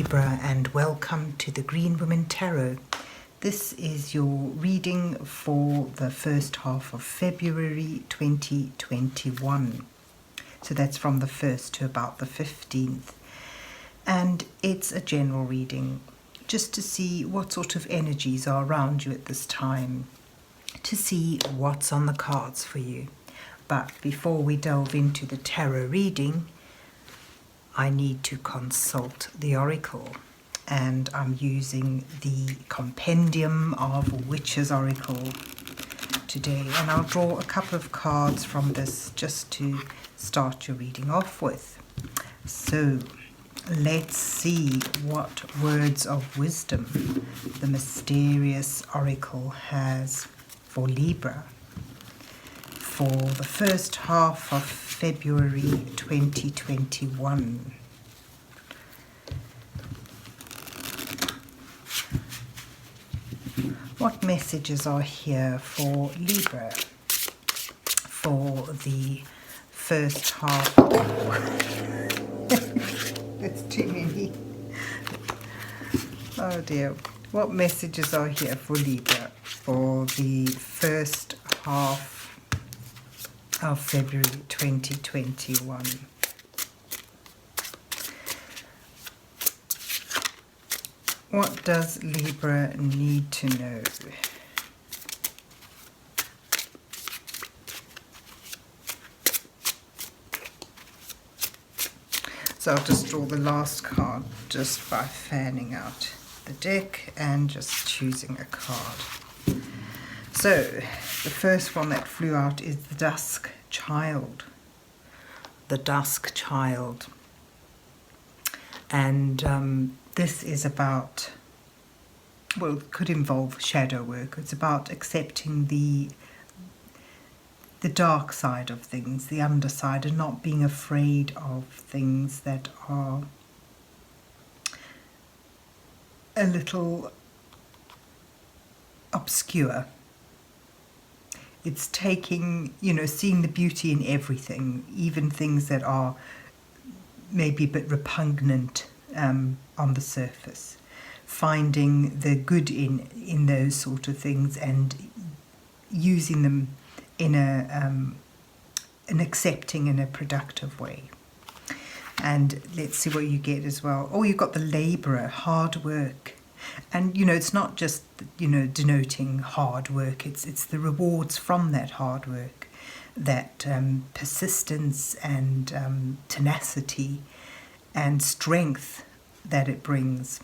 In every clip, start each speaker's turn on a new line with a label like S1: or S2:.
S1: Libra, and welcome to the Green Women Tarot. This is your reading for the first half of February 2021. So that's from the 1st to about the 15th. And it's a general reading, just to see what sort of energies are around you at this time, to see what's on the cards for you. But before we delve into the tarot reading, I need to consult the oracle, and I'm using the Compendium of Witches Oracle today, and I'll draw a couple of cards from this just to start your reading off with. So let's see what words of wisdom the mysterious oracle has for Libra for the first half of February 2021. What messages are here for Libra for the first half? That's too many. Oh dear. What messages are here for Libra for the first half of February 2021? What does Libra need to know? So I'll just draw the last card just by fanning out the deck and just choosing a card. So the first one that flew out is the Dusk Child. The Dusk Child. And this is about, well, it could involve shadow work. It's about accepting the dark side of things, the underside, and not being afraid of things that are a little obscure. It's taking, seeing the beauty in everything, even things that are maybe a bit repugnant on the surface. Finding the good in those sort of things and using them in an accepting and a productive way. And let's see what you get as well. Oh, you've got the labourer, hard work. And, it's not just, denoting hard work. It's the rewards from that hard work, that persistence and tenacity and strength that it brings.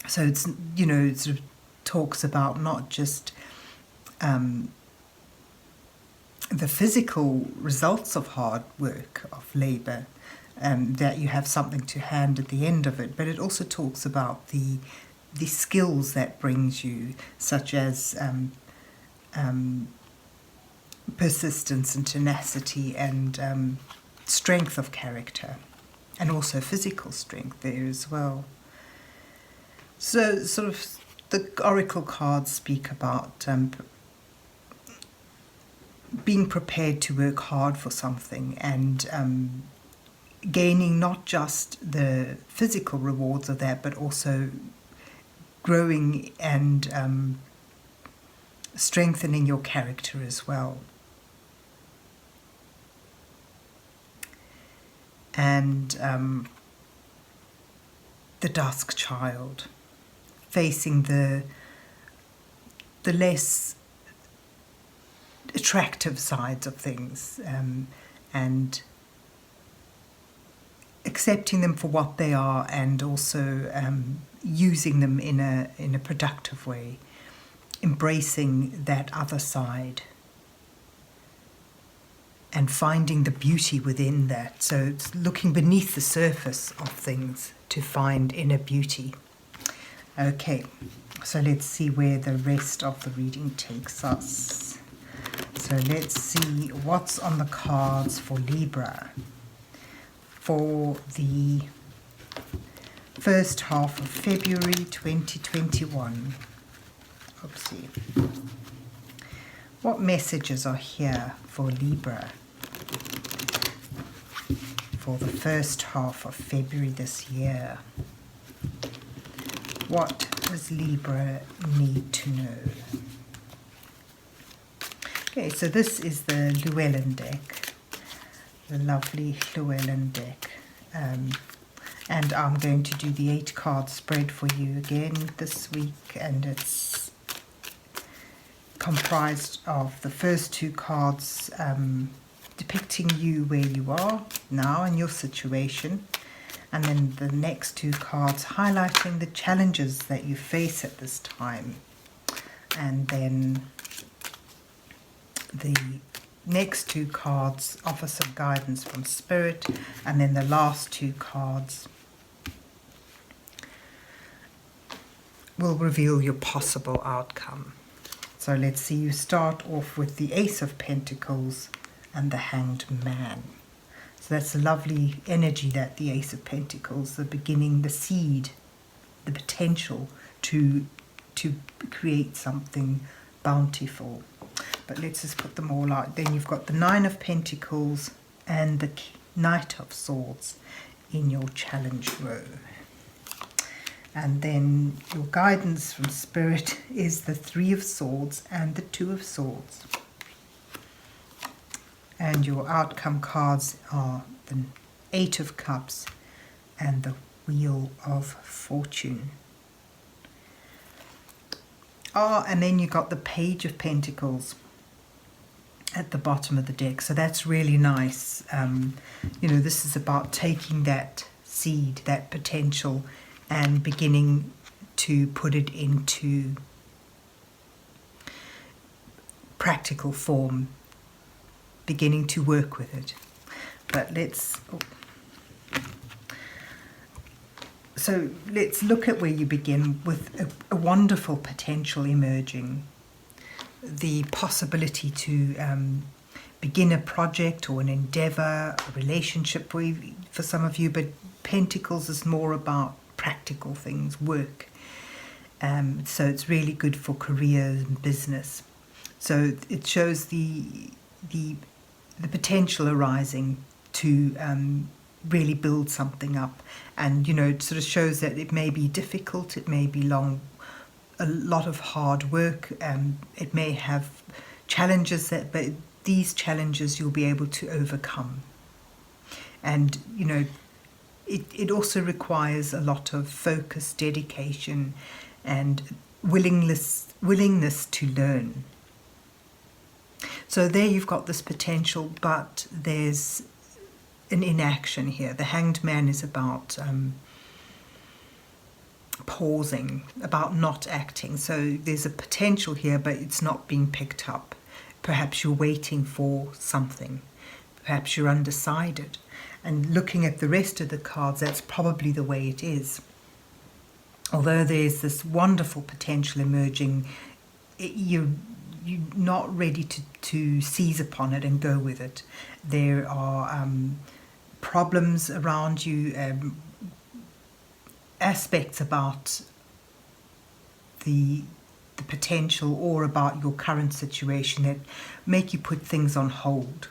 S1: So it's, it sort of talks about not just the physical results of hard work, of labour, that you have something to hand at the end of it, but it also talks about the skills that brings you, such as persistence and tenacity and strength of character, and also physical strength there as well. So sort of the oracle cards speak about being prepared to work hard for something and gaining not just the physical rewards of that, but also growing and strengthening your character as well. And the Dusk Child, facing the less attractive sides of things, and accepting them for what they are, and also using them in a productive way, embracing that other side and finding the beauty within that. So it's looking beneath the surface of things to find inner beauty. Okay, so let's see where the rest of the reading takes us. So let's see what's on the cards for Libra for the first half of February 2021. Oopsie. What messages are here for Libra for the first half of February this year? What does Libra need to know? Okay, so this is the Llewellyn deck, the lovely Llewellyn deck. And I'm going to do the 8-card spread for you again this week, and it's comprised of the first 2 cards depicting you where you are now in your situation, and then the next 2 cards highlighting the challenges that you face at this time, and then the next 2 cards offer some guidance from Spirit, and then the last 2 cards will reveal your possible outcome. So let's see, you start off with the Ace of Pentacles and the Hanged Man. So that's a lovely energy, that the Ace of Pentacles, the beginning, the seed, the potential to create something bountiful. But let's just put them all out. Then you've got the 9 of Pentacles and the Knight of Swords in your challenge row. And then your guidance from Spirit is the 3 of Swords and the 2 of Swords. And your outcome cards are the 8 of Cups and the Wheel of Fortune. And then you got the Page of Pentacles at the bottom of the deck. So that's really nice. You know, this is about taking that seed, that potential, and beginning to put it into practical form, beginning to work with it. But let's look at where you begin with a wonderful potential emerging, the possibility to begin a project or an endeavor, a relationship for some of you, but Pentacles is more about practical things, work. So it's really good for career and business. So it shows the potential arising to really build something up. And, you know, it sort of shows that it may be difficult, it may be long, a lot of hard work, it may have challenges, but these challenges you'll be able to overcome. And, you know, it also requires a lot of focus, dedication, and willingness to learn. So there you've got this potential, but there's an inaction here. The Hanged Man is about pausing, about not acting. So there's a potential here, but it's not being picked up. Perhaps you're waiting for something. Perhaps you're undecided. And looking at the rest of the cards, that's probably the way it is. Although there's this wonderful potential emerging, you're not ready to seize upon it and go with it. There are problems around you, aspects about the potential or about your current situation that make you put things on hold.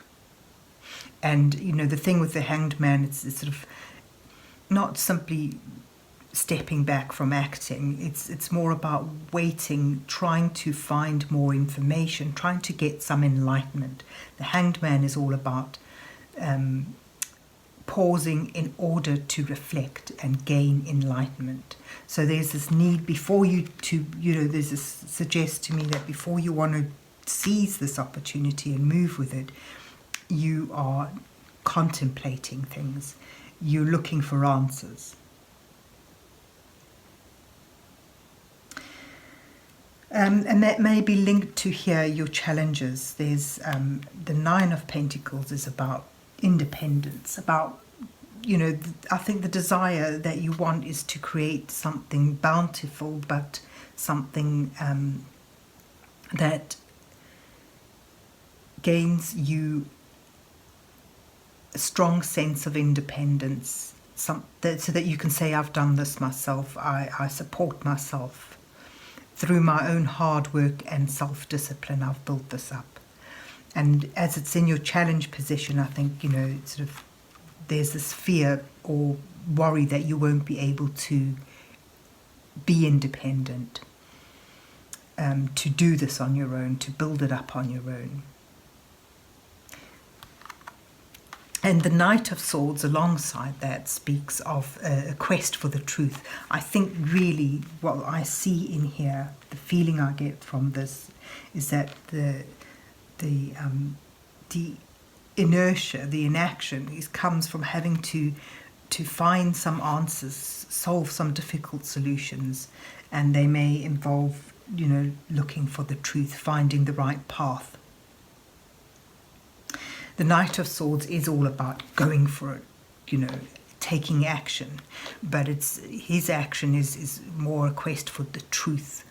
S1: And, you know, the thing with the Hanged Man, it's sort of not simply stepping back from acting. It's more about waiting, trying to find more information, trying to get some enlightenment. The Hanged Man is all about pausing in order to reflect and gain enlightenment. So there's this need before you to, you know, there's this suggests to me that before you want to seize this opportunity and move with it, you are contemplating things. You're looking for answers. And that may be linked to here your challenges. There's the 9 of Pentacles is about independence, about, you know, I think the desire that you want is to create something bountiful, but something that gains you a strong sense of independence, so that you can say, I've done this myself, I support myself. Through my own hard work and self-discipline, I've built this up. And as it's in your challenge position, I think, you know, it's sort of, there's this fear or worry that you won't be able to be independent, to do this on your own, to build it up on your own. And the Knight of Swords alongside that speaks of a quest for the truth. I think really what I see in here, the feeling I get from this, is that the inertia, the inaction, comes from having to find some answers, solve some difficult solutions, and they may involve, looking for the truth, finding the right path. The Knight of Swords is all about going for it, taking action, but his action is more a quest for the truth.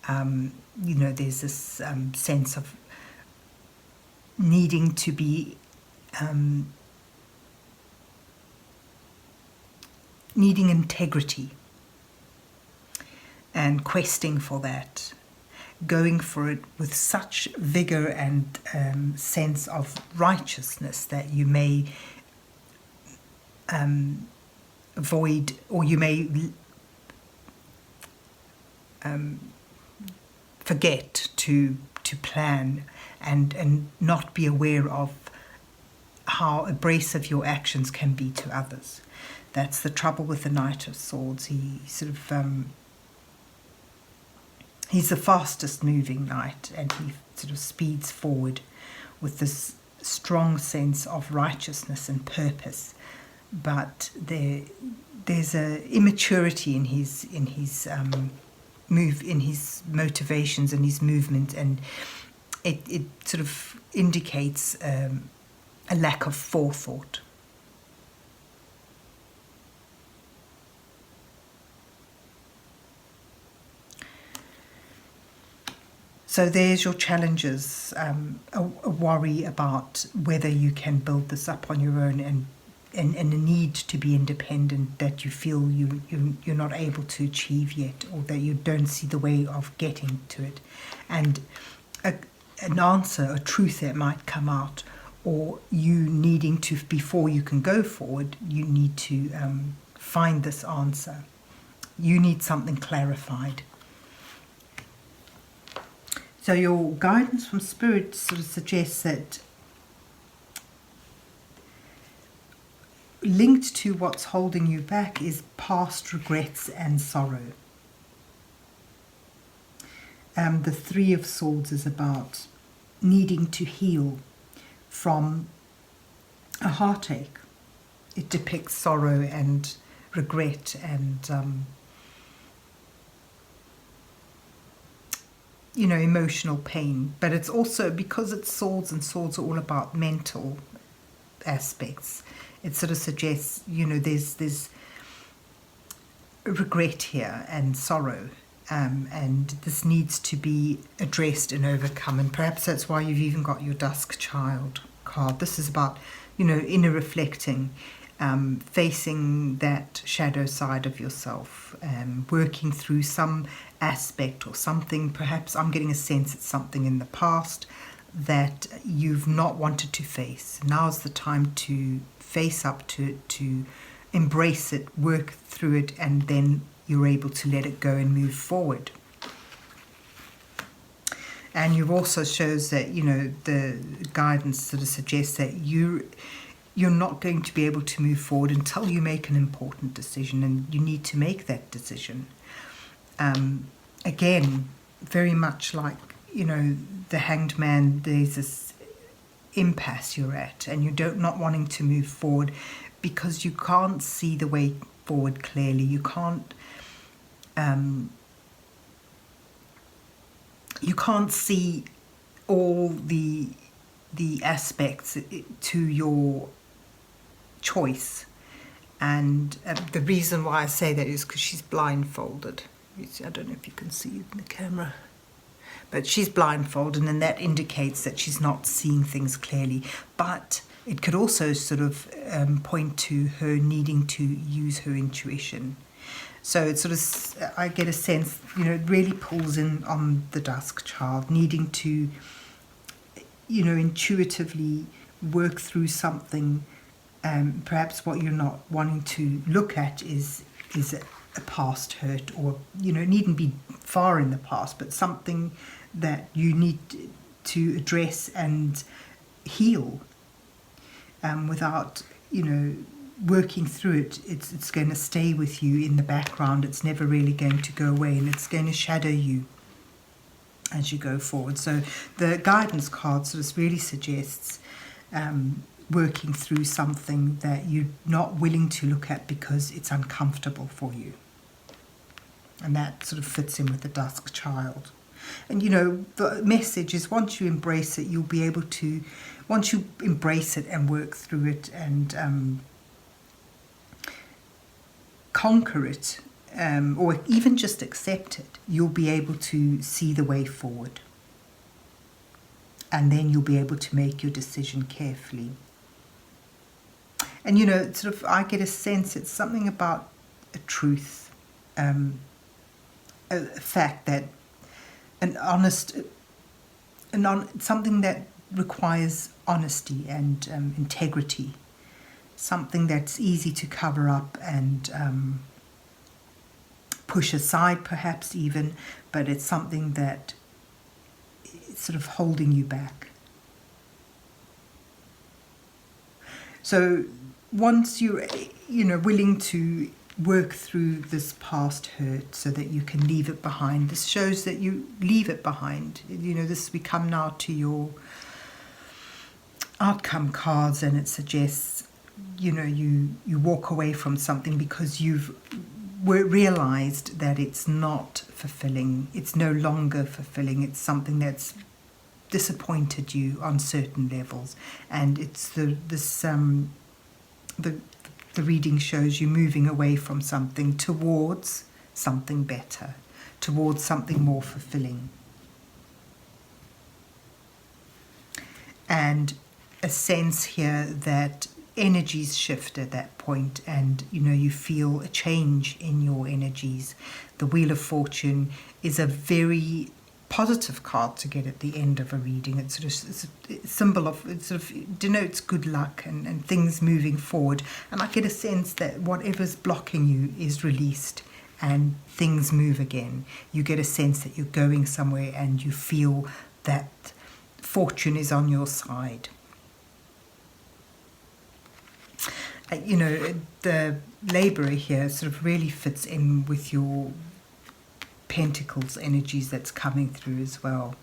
S1: There's this sense of needing to be needing integrity and questing for that, going for it with such vigor and sense of righteousness that you may avoid, or you may forget to plan and not be aware of how abrasive your actions can be to others. That's the trouble with the Knight of Swords. He sort of he's the fastest moving knight, and he sort of speeds forward with this strong sense of righteousness and purpose. But there's a immaturity in his motivations and his movement, and it sort of indicates a lack of forethought. So there's your challenges, a worry about whether you can build this up on your own, and a need to be independent that you feel you're not able to achieve yet, or that you don't see the way of getting to it. And an answer, a truth that might come out, or you needing to, before you can go forward, you need to find this answer. You need something clarified. So your guidance from Spirit sort of suggests that linked to what's holding you back is past regrets and sorrow. The Three of Swords is about needing to heal from a heartache. It depicts sorrow and regret and emotional pain, but it's also, because it's swords, and swords are all about mental aspects, it sort of suggests there's regret here and sorrow, and this needs to be addressed and overcome. And perhaps that's why you've even got your Dusk Child card. This is about inner reflecting, facing that shadow side of yourself, working through some aspect or something. Perhaps I'm getting a sense it's something in the past that you've not wanted to face. Now's the time to face up to it, to embrace it, work through it, and then you're able to let it go and move forward. And you also shows that the guidance sort of suggests that you're not going to be able to move forward until you make an important decision, and you need to make that decision. Again, very much like, the Hanged Man, there's this impasse you're at, and you're not wanting to move forward because you can't see the way forward clearly. You can't see all the aspects to your choice. And the reason why I say that is because she's blindfolded. I don't know if you can see it in the camera, but she's blindfolded, and that indicates that she's not seeing things clearly. But it could also sort of point to her needing to use her intuition. So it sort of, I get a sense, it really pulls in on the Dusk Child, needing to, intuitively work through something. Perhaps what you're not wanting to look at is a past hurt, or, you know, it needn't be far in the past, but something that you need to address and heal, without, you know, working through it. It's going to stay with you in the background. It's never really going to go away, and it's going to shadow you as you go forward. So the guidance card sort of really suggests working through something that you're not willing to look at because it's uncomfortable for you. And that sort of fits in with the Dusk Child. And, you know, the message is once you embrace it, you'll be able to, once you embrace it and work through it and conquer it, or even just accept it, you'll be able to see the way forward. And then you'll be able to make your decision carefully. And, you know, sort of, I get a sense it's something about a truth, a fact that an honest, something that requires honesty and integrity, something that's easy to cover up and push aside perhaps even, but it's something that is sort of holding you back. So once you're, you know, willing to work through this past hurt so that you can leave it behind, this shows that you leave it behind. You know, this, we come now to your outcome cards, and it suggests, you know, you walk away from something because you've realized that it's not fulfilling, it's no longer fulfilling, it's something that's disappointed you on certain levels, and it's the reading shows you moving away from something towards something better, towards something more fulfilling. And a sense here that energies shift at that point, and, you know, you feel a change in your energies. The Wheel of Fortune is a very positive card to get at the end of a reading. It's sort of, it's a symbol of, it sort of denotes good luck and things moving forward. And I get a sense that whatever's blocking you is released and things move again. You get a sense that you're going somewhere and you feel that fortune is on your side. You know, the Libra here sort of really fits in with your Pentacles energies that's coming through as well.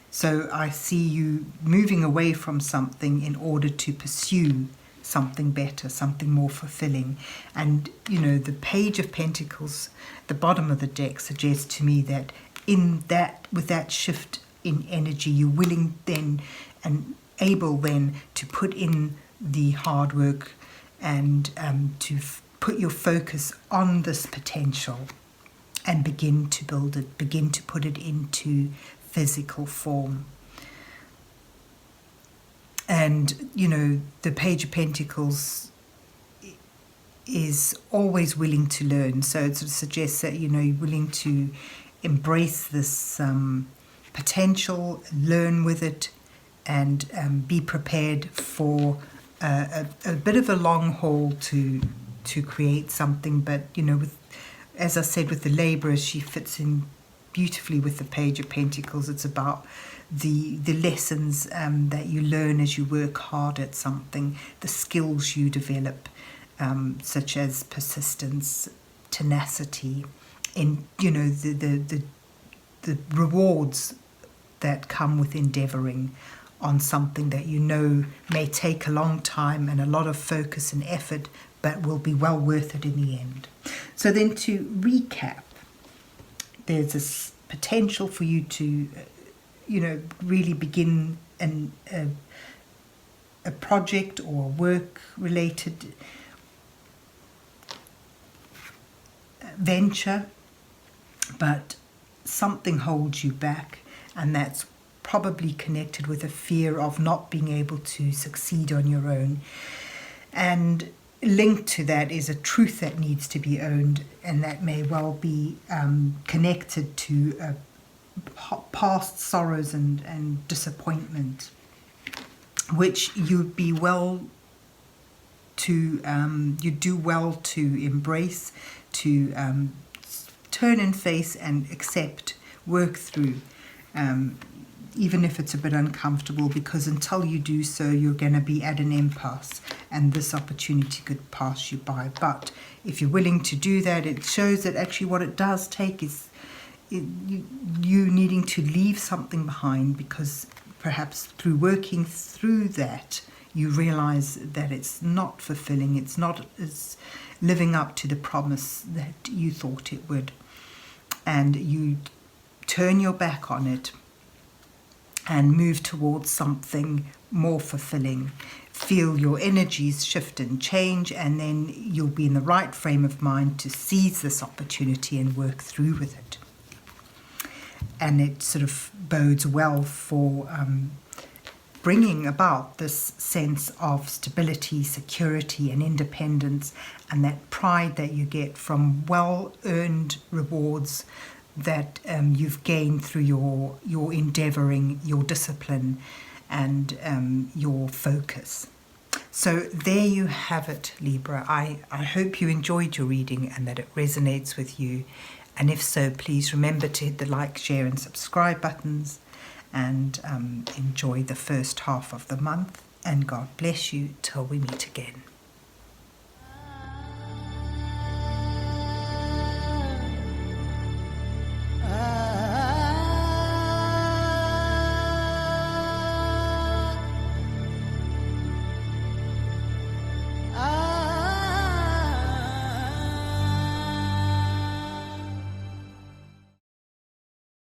S1: So I see you moving away from something in order to pursue something better, something more fulfilling. And, you know, the Page of Pentacles, the bottom of the deck, suggests to me that in that, with that shift in energy, you're willing then and able then to put in the hard work and to put your focus on this potential and begin to build it, begin to put it into physical form. And, you know, the Page of Pentacles is always willing to learn. So it sort of suggests that, you know, you're willing to embrace this potential, learn with it, and be prepared for a bit of a long haul to create something. But, you know, with, as I said, with the Libra, she fits in beautifully with the Page of Pentacles. It's about the lessons that you learn as you work hard at something, the skills you develop, such as persistence, tenacity, and, you know, the rewards that come with endeavouring on something that you know may take a long time and a lot of focus and effort, but will be well worth it in the end. So then, to recap, there's this potential for you to, you know, really begin a project or work-related venture, but something holds you back, and that's probably connected with a fear of not being able to succeed on your own. And linked to that is a truth that needs to be owned, and that may well be connected to past sorrows and disappointment, which you'd be well to, you do well to embrace, to turn and face and accept, work through, even if it's a bit uncomfortable, because until you do so, you're going to be at an impasse and this opportunity could pass you by. But if you're willing to do that, it shows that actually what it does take is you needing to leave something behind, because perhaps through working through that, you realize that it's not fulfilling, it's not as living up to the promise that you thought it would. And you turn your back on it and move towards something more fulfilling. Feel your energies shift and change, and then you'll be in the right frame of mind to seize this opportunity and work through with it. And it sort of bodes well for bringing about this sense of stability, security and independence, and that pride that you get from well-earned rewards that you've gained through your endeavouring, your discipline and your focus. So there you have it, Libra. I hope you enjoyed your reading and that it resonates with you. And if so, please remember to hit the like, share and subscribe buttons, and enjoy the first half of the month. And God bless you till we meet again.